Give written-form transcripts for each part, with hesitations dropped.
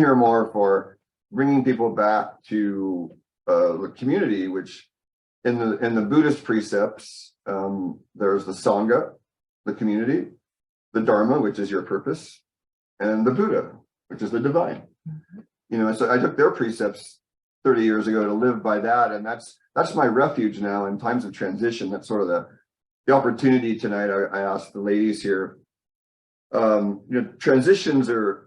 here more for bringing people back to the community, which in the Buddhist precepts, there's the Sangha, the community, the Dharma, which is your purpose, and the Buddha, which is the divine. You know, so I took their precepts 30 years ago to live by that, and that's my refuge now in times of transition. That's sort of the opportunity tonight. I asked the ladies here, you know, transitions are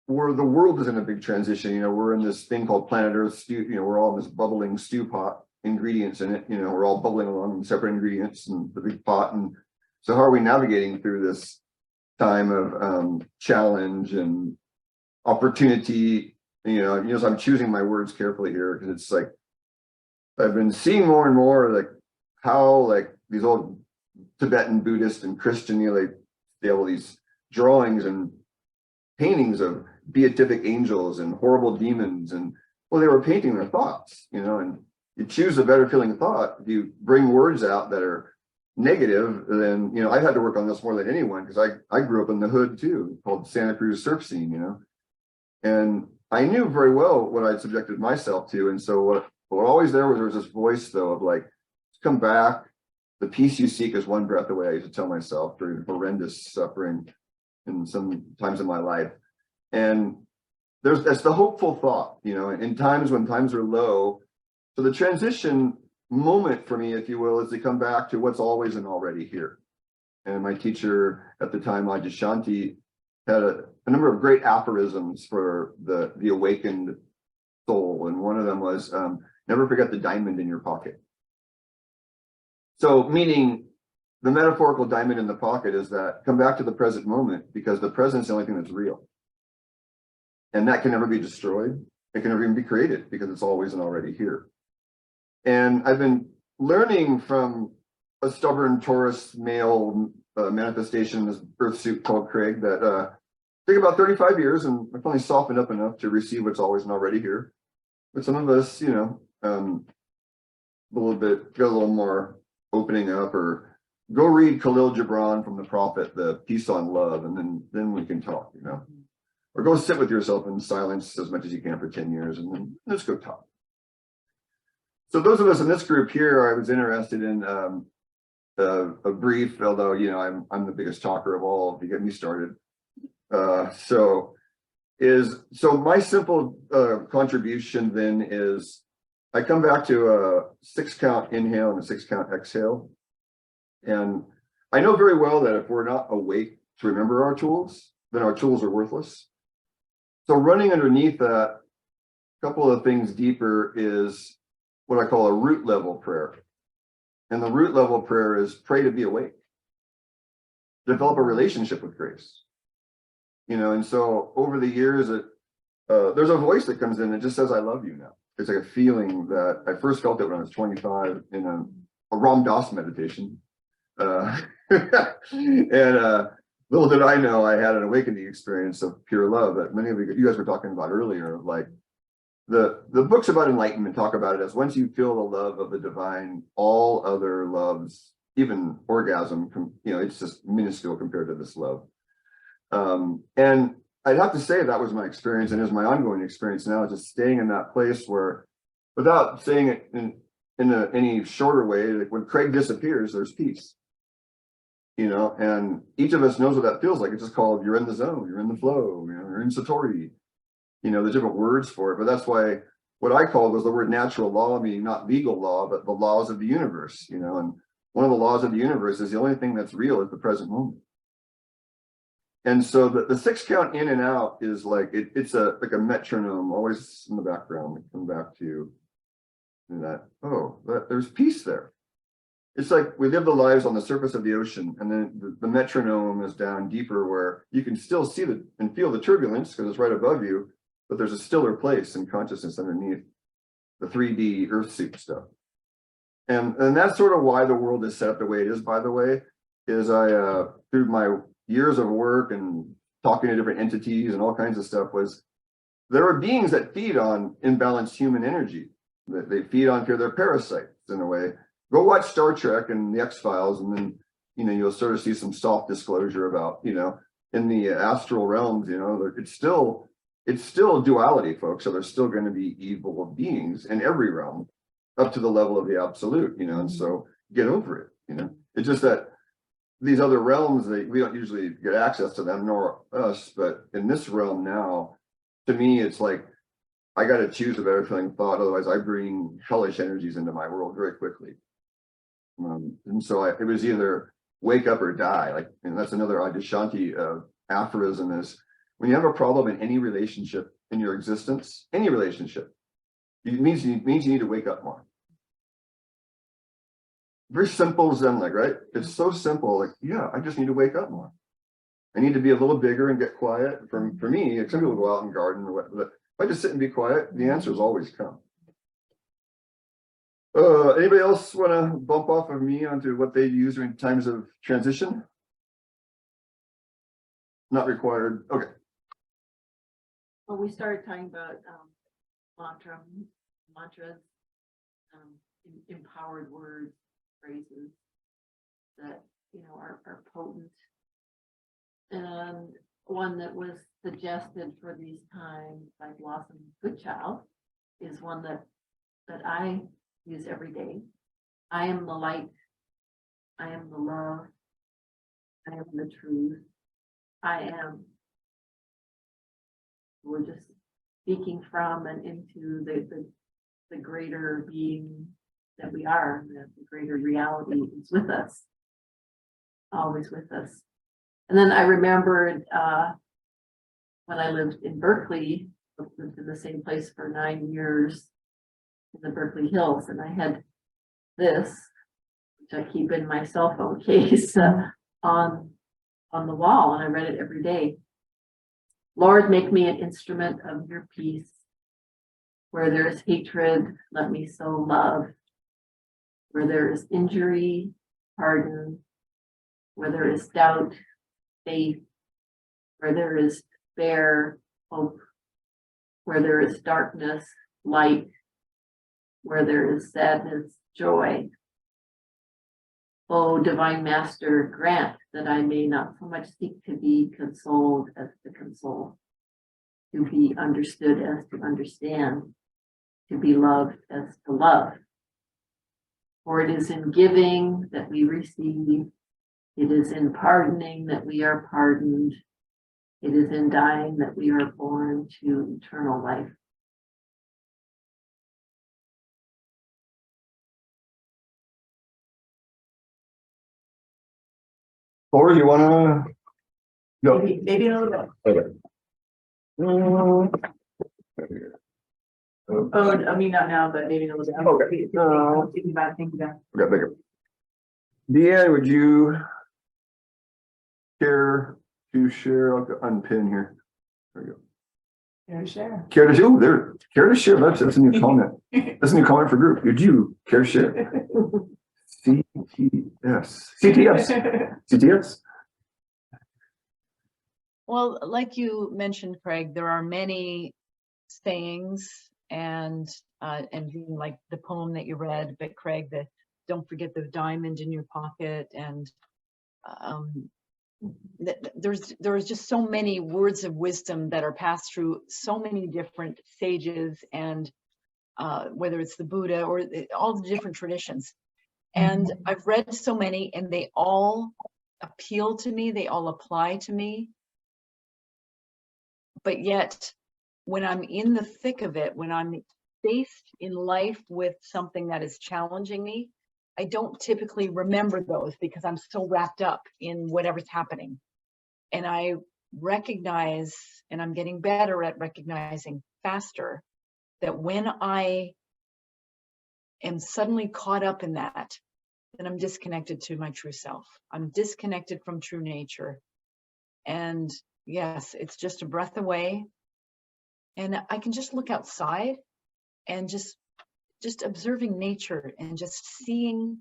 where the world is in a big transition. You know, we're in this thing called planet Earth stew. You know, we're all in this bubbling stew pot, ingredients in it. You know, we're all bubbling along in separate ingredients in the big pot. And so how are we navigating through this time of challenge and opportunity? You know, so I'm choosing my words carefully here, because it's like I've been seeing more and more like how like these old Tibetan Buddhist and Christian, you know, they have all these drawings and paintings of beatific angels and horrible demons, and well, they were painting their thoughts, you know. And you choose a better feeling thought. If you bring words out that are negative, then, you know, I've had to work on this more than anyone, because I grew up in the hood too, called Santa Cruz surf scene, you know, and I knew very well what I'd subjected myself to. And so what always there was this voice though of like, come back, the peace you seek is one breath away, I used to tell myself during horrendous suffering in some times in my life. And that's the hopeful thought, you know, in times when times are low. So the transition moment for me, if you will, is to come back to what's always and already here. And my teacher at the time, Ajashanti, had a number of great aphorisms for the awakened soul. And one of them was, never forget the diamond in your pocket. So meaning the metaphorical diamond in the pocket is that come back to the present moment, because the present is the only thing that's real. And that can never be destroyed. It can never even be created, because it's always and already here. And I've been learning from a stubborn Taurus male manifestation in this earth suit called Craig that took about 35 years, and I finally softened up enough to receive what's always and already here. But some of us, you know, a little bit, got a little more opening up, or go read Khalil Gibran from the Prophet, the Peace on Love, and then we can talk, you know. Or go sit with yourself in silence as much as you can for 10 years, and then let's go talk. So those of us in this group here, I was interested in a brief, although, you know, I'm the biggest talker of all, if you get me started. So my simple contribution then is I come back to a 6-count inhale and a 6-count exhale. And I know very well that if we're not awake to remember our tools, then our tools are worthless. So running underneath that, a couple of things deeper is what I call a root level prayer. And the root level prayer is pray to be awake. Develop a relationship with grace. You know, and so over the years, there's a voice that comes in that just says, I love you now. It's like a feeling that I first felt it when I was 25 in a Ram Dass meditation. And little did I know I had an awakening experience of pure love that many of you guys were talking about earlier. Like the books about enlightenment talk about it as once you feel the love of the divine, all other loves, even orgasm, you know, it's just minuscule compared to this love. And I'd have to say that was my experience, and is my ongoing experience now, just staying in that place where, without saying it in any shorter way, like when Craig disappears, there's peace. You know, and each of us knows what that feels like. It's just called, you're in the zone, you're in the flow, you know, you're in Satori. You know, there's different words for it, but that's why what I called was the word natural law, meaning not legal law, but the laws of the universe, you know. And one of the laws of the universe is the only thing that's real is the present moment. And so the 6-count in and out is like, it's like a metronome, always in the background. Come back to that, there's peace there. It's like we live the lives on the surface of the ocean, and then the metronome is down deeper where you can still see and feel the turbulence because it's right above you, but there's a stiller place in consciousness underneath the 3D earth suit stuff. And that's sort of why the world is set up the way it is, by the way, is I, through my years of work and talking to different entities and all kinds of stuff, was there are beings that feed on imbalanced human energy. They feed on fear. They're parasites in a way. Go watch Star Trek and the X-Files, and then, you know, you'll sort of see some soft disclosure about, you know, in the astral realms, you know, it's still it's still duality, folks. So there's still going to be evil beings in every realm up to the level of the absolute, you know, and so get over it, you know. It's just that these other realms, we don't usually get access to them, nor us, but in this realm now, to me, it's like, I got to choose a better feeling thought. Otherwise, I bring hellish energies into my world very quickly. And so it was either wake up or die. Like, and that's another Adyashanti aphorism is when you have a problem in any relationship in your existence, any relationship, it means you need to wake up more. Very simple Zen like, right? It's so simple. Like, yeah, I just need to wake up more. I need to be a little bigger and get quiet. For me, some people go out and garden or what, but if I just sit and be quiet, the answers always come. Anybody else want to bump off of me onto what they use during times of transition? Not required. Okay. Well, we started talking about mantras, empowered words, phrases that, you know, are potent. And one that was suggested for these times by Blossom Goodchild is one that I use every day. I am the light. I am the love. I am the truth. I am. We're just speaking from and into the greater being that we are, the greater reality is with us, always with us. And then I remembered when I lived in Berkeley, I lived in the same place for 9 years in the Berkeley Hills, and I had this, which I keep in my cell phone case on the wall, and I read it every day. Lord, make me an instrument of your peace. Where there is hatred, let me sow love. Where there is injury, pardon. Where there is doubt, faith. Where there is despair, hope. Where there is darkness, light. Where there is sadness, joy. O divine master, grant that I may not so much seek to be consoled as to console, to be understood as to understand, to be loved as to love. For it is in giving that we receive, it is in pardoning that we are pardoned, it is in dying that we are born to eternal life. Or you want to go? Maybe a little bit. Okay. Oh, I mean, not now, but maybe a little bit. Okay. Think about it, think about it. Okay, bigger. Deanne, would you care to share? I'll unpin here. There we go. Care to share. Care to share? Oh, there. Care to share. That's a new comment. That's a new comment for group. Would you care to share? CTS. CTS. CTS. Well, like you mentioned, Craig, there are many sayings and like the poem that you read, but Craig, that don't forget the diamond in your pocket, and there's just so many words of wisdom that are passed through so many different sages, and whether it's the Buddha or all the different traditions. And I've read so many, and they all appeal to me, they all apply to me. But yet, when I'm in the thick of it, when I'm faced in life with something that is challenging me, I don't typically remember those because I'm so wrapped up in whatever's happening. And I recognize, and I'm getting better at recognizing faster, that when I am suddenly caught up in that, then I'm disconnected to my true self. I'm disconnected from true nature. And yes, it's just a breath away. And I can just look outside and just observing nature and just seeing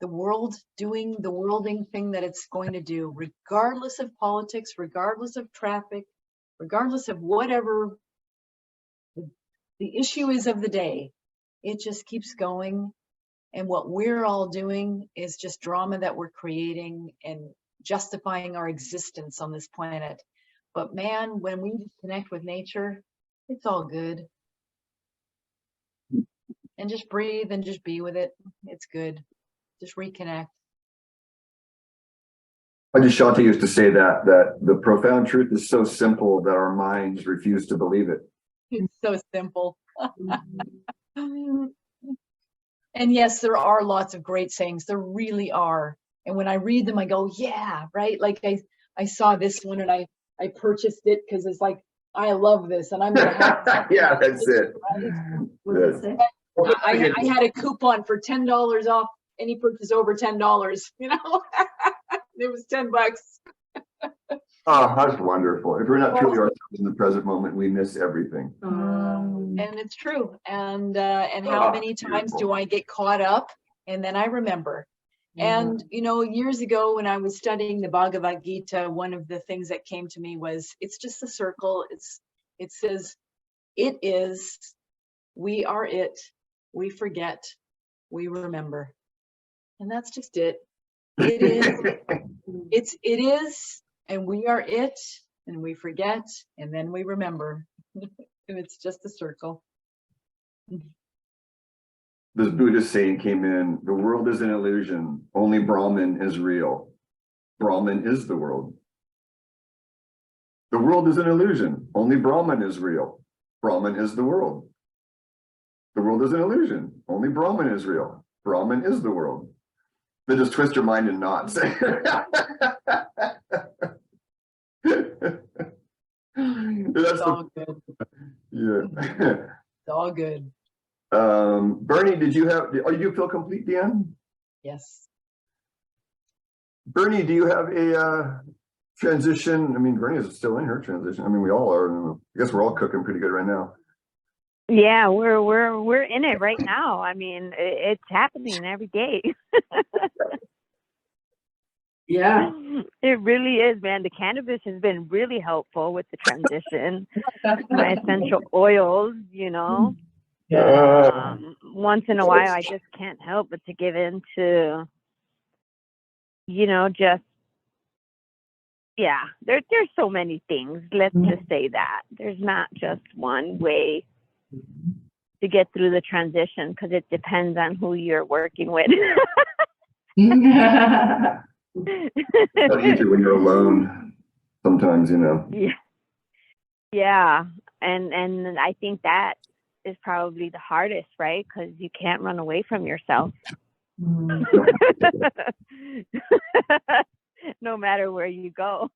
the world doing the worlding thing that it's going to do, regardless of politics, regardless of traffic, regardless of whatever the issue is of the day. It just keeps going. And what we're all doing is just drama that we're creating and justifying our existence on this planet But man, when we connect with nature, it's all good. And just breathe and just be with it. It's good. Just reconnect. Shante used to say that the profound truth is so simple that our minds refuse to believe it. It's so simple. And yes, there are lots of great sayings. There really are. And when I read them, I go, yeah, right. Like I saw this one and I purchased it because it's like, I love this and I'm gonna have Yeah, that's it. What did it say? I had a coupon for $10 off any purchase over $10, you know. It was $10. Oh, that's wonderful. If we're not truly ourselves in the present moment, we miss everything. And it's true. And how many times do I get caught up and then I remember? And, you know, years ago when I was studying the Bhagavad Gita, one of the things that came to me was, it's just a circle. It says, it is, we are it, we forget, we remember. And that's just it. It is, it is, and we are it, and we forget, and then we remember. It's just a circle. This Buddhist saying came in, the world is an illusion, only Brahman is real. Brahman is the world. The world is an illusion, only Brahman is real. Brahman is the world. The world is an illusion, only Brahman is real. Brahman is the world. They just twist your mind in knots. That's It's all good. Yeah. It's all good. Bernie, did you feel complete, Deanne? Yes. Bernie, do you have a transition? I mean, Bernie is still in her transition. I mean, we all are. I guess we're all cooking pretty good right now. Yeah, we're in it right now. I mean, it's happening every day. Yeah. It really is, man. The cannabis has been really helpful with the transition. My essential oils, you know. Once in a while, I just can't help but to give in to, you know, just, yeah, there's so many things. Let's just say that. There's not just one way to get through the transition because it depends on who you're working with. It's not easier when you're alone sometimes, you know. Yeah. And I think that is probably the hardest, right? Because you can't run away from yourself. No matter where you go.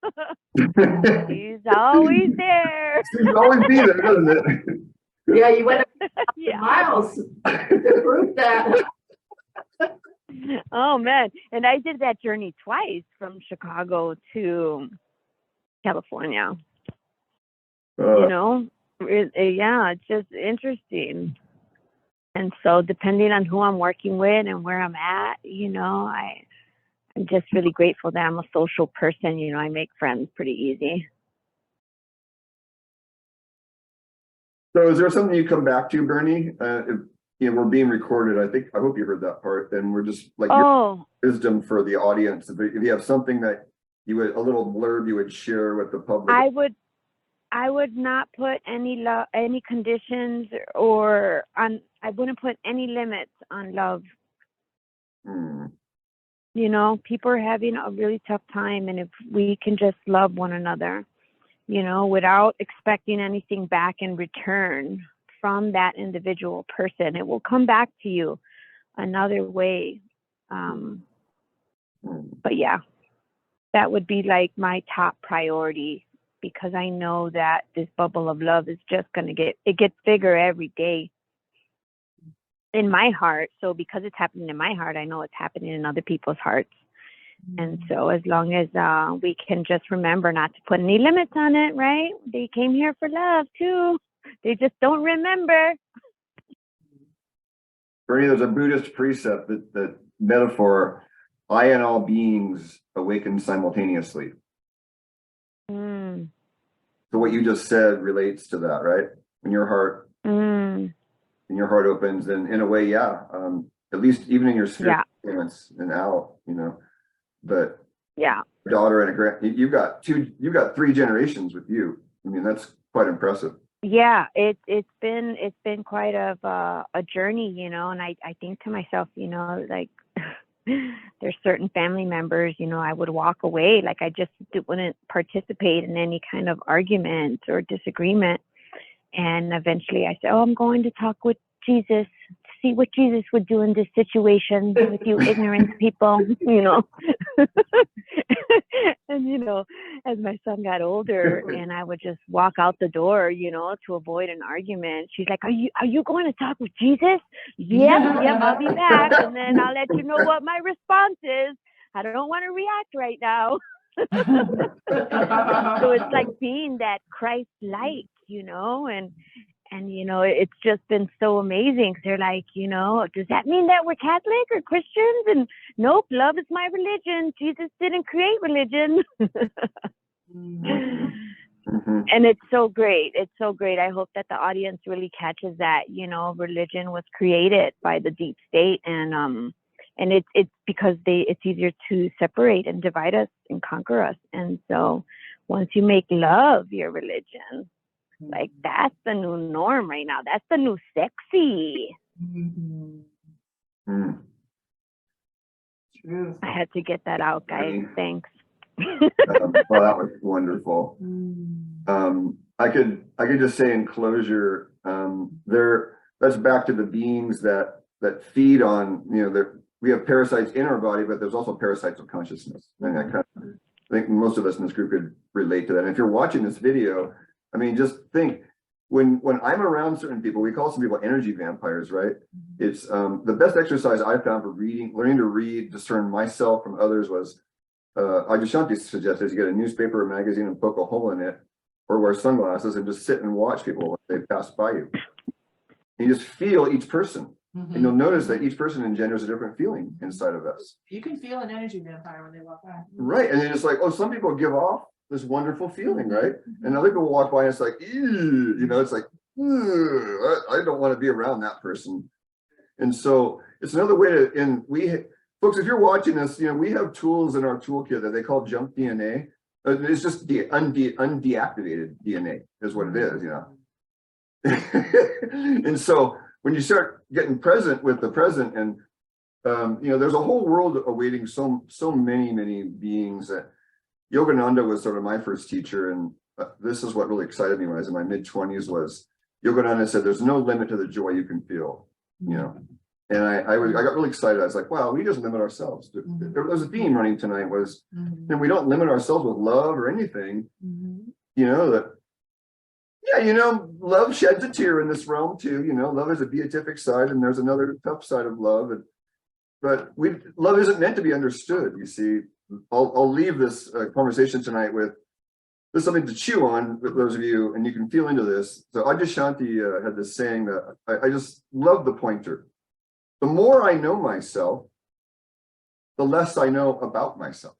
He's always there. He's always be there, doesn't it? Yeah, you went Yeah. miles to prove that. Oh man. And I did that journey twice from Chicago to California. You know, yeah, it's just interesting. And so depending on who I'm working with and where I'm at, you know, I'm just really grateful that I'm a social person. You know, I make friends pretty easy. So is there something you come back to, Bernie? You know, we're being recorded. I hope you heard that part. And we're just like your wisdom for the audience. If you have something that a little blurb you would share with the public. I would not put any conditions or I wouldn't put any limits on love. You know, people are having a really tough time, and if we can just love one another, you know, without expecting anything back in return from that individual person, it will come back to you another way. But yeah, that would be like my top priority, because I know that this bubble of love is just going to gets bigger every day in my heart. So because it's happening in my heart, I know it's happening in other people's hearts. And so as long as we can just remember not to put any limits on it, right? They came here for love too. They just don't remember. Bernie, there's a Buddhist precept that metaphor, I and all beings awaken simultaneously. So what you just said relates to that, right? When your heart, opens, and in a way, yeah, at least even in your spirit, and out, you know, but yeah, daughter and a grand, you've got three generations with you. I mean, that's quite impressive. Yeah, it's been quite a journey, you know, and I think to myself, you know, like there's certain family members, you know, I would walk away, like I just wouldn't participate in any kind of argument or disagreement. And eventually I said, oh, I'm going to talk with Jesus, see what Jesus would do in this situation with you ignorant people, you know. And, you know, as my son got older and I would just walk out the door, you know, to avoid an argument, she's like, are you going to talk with Jesus? Yep, I'll be back. And then I'll let you know what my response is. I don't want to react right now. So it's like being that Christ-like, you know, and you know, it's just been so amazing. They're like, you know, does that mean that we're Catholic or Christians? And nope, love is my religion. Jesus didn't create religion. Mhm. And it's so great. It's so great. I hope that the audience really catches that, you know, religion was created by the deep state, and it's because it's easier to separate and divide us and conquer us. And so once you make love your religion, like that's the new norm right now. That's the new sexy. Mhm. Mm. True. I had to get that out, guys. Thanks. Well, that was wonderful. I could just say in closure, that's back to the beings that feed on, you know, we have parasites in our body, but there's also parasites of consciousness. And I think most of us in this group could relate to that. And if you're watching this video, I mean, just think when I'm around certain people, we call some people energy vampires, right? It's the best exercise I found for learning to read, discern myself from others was Ajashanti suggested you get a newspaper or magazine and poke a hole in it, or wear sunglasses and just sit and watch people when they pass by you. And you just feel each person. And you'll notice that each person engenders a different feeling inside of us. You can feel an energy vampire when they walk by. Right. And then it's like, oh, some people give off this wonderful feeling, right? And other people walk by and it's like, ew, you know, it's like, I don't want to be around that person. And so it's another way to, folks, if you're watching this, you know, we have tools in our toolkit that they call junk DNA. It's just undeactivated DNA is what it is, you know. And so when you start getting present with the present, and you know, there's a whole world awaiting so many beings. That Yogananda was sort of my first teacher, and this is what really excited me when I was in my mid-20s. Was Yogananda said, "There's no limit to the joy you can feel," you know. And I got really excited. I was like, wow, we just limit ourselves. There's a theme running tonight was, and we don't limit ourselves with love or anything, you know, that, yeah, you know, love sheds a tear in this realm too. You know, love is a beatific side and there's another tough side of love. But love isn't meant to be understood. You see, I'll leave this conversation tonight with, there's something to chew on with those of you, and you can feel into this. So Ajashanti had this saying that I just love the pointer. The more I know myself, the less I know about myself.